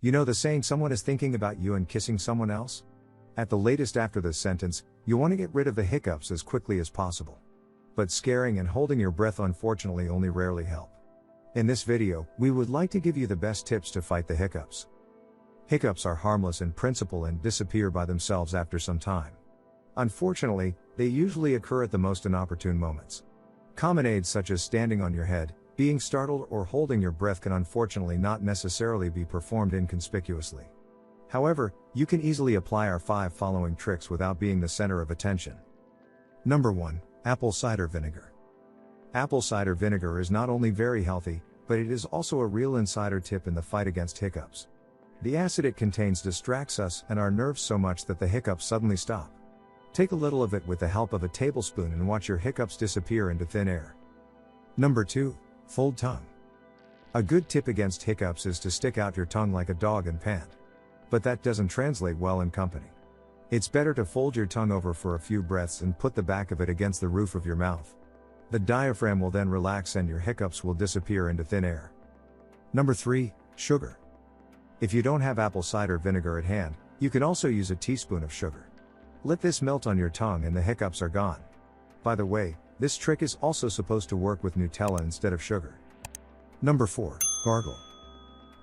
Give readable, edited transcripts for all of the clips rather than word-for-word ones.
You know the saying, someone is thinking about you and kissing someone else? At the latest after this sentence, you want to get rid of the hiccups as quickly as possible. But scaring and holding your breath unfortunately only rarely help. In this video, we would like to give you the best tips to fight the hiccups. Hiccups are harmless in principle and disappear by themselves after some time. Unfortunately, they usually occur at the most inopportune moments. Common aids such as standing on your head, being startled, or holding your breath can unfortunately not necessarily be performed inconspicuously. However, you can easily apply our 5 following tricks without being the center of attention. Number 1. Apple cider vinegar. Apple cider vinegar is not only very healthy, but it is also a real insider tip in the fight against hiccups. The acid it contains distracts us and our nerves so much that the hiccups suddenly stop. Take a little of it with the help of a tablespoon and watch your hiccups disappear into thin air. Number 2. Fold tongue. A good tip against hiccups is to stick out your tongue like a dog and pant. But that doesn't translate well in company. It's better to fold your tongue over for a few breaths and put the back of it against the roof of your mouth. The diaphragm will then relax and your hiccups will disappear into thin air. Number 3. Sugar. If you don't have apple cider vinegar at hand, you can also use a teaspoon of sugar. Let this melt on your tongue and the hiccups are gone. By the way, this trick is also supposed to work with Nutella instead of sugar. Number 4. Gargle.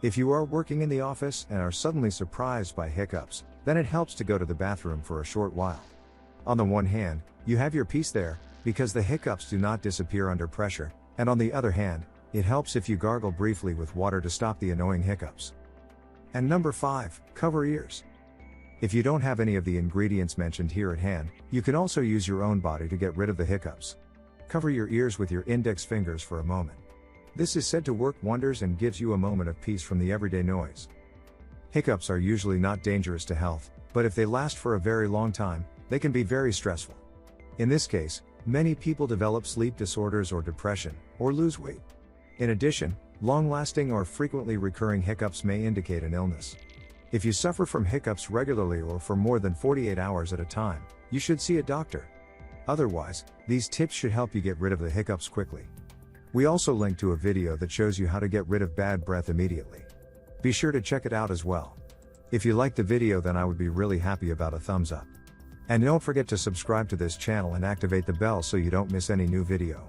If you are working in the office and are suddenly surprised by hiccups, then it helps to go to the bathroom for a short while. On the one hand, you have your peace there, because the hiccups do not disappear under pressure, and on the other hand, it helps if you gargle briefly with water to stop the annoying hiccups. And number 5, cover ears. If you don't have any of the ingredients mentioned here at hand, you can also use your own body to get rid of the hiccups. Cover your ears with your index fingers for a moment. This is said to work wonders and gives you a moment of peace from the everyday noise. Hiccups are usually not dangerous to health, but if they last for a very long time, they can be very stressful. In this case, many people develop sleep disorders or depression, or lose weight. In addition, long-lasting or frequently recurring hiccups may indicate an illness. If you suffer from hiccups regularly or for more than 48 hours at a time, you should see a doctor. Otherwise, these tips should help you get rid of the hiccups quickly. We also link to a video that shows you how to get rid of bad breath immediately. Be sure to check it out as well. If you liked the video, then I would be really happy about a thumbs up. And don't forget to subscribe to this channel and activate the bell so you don't miss any new video.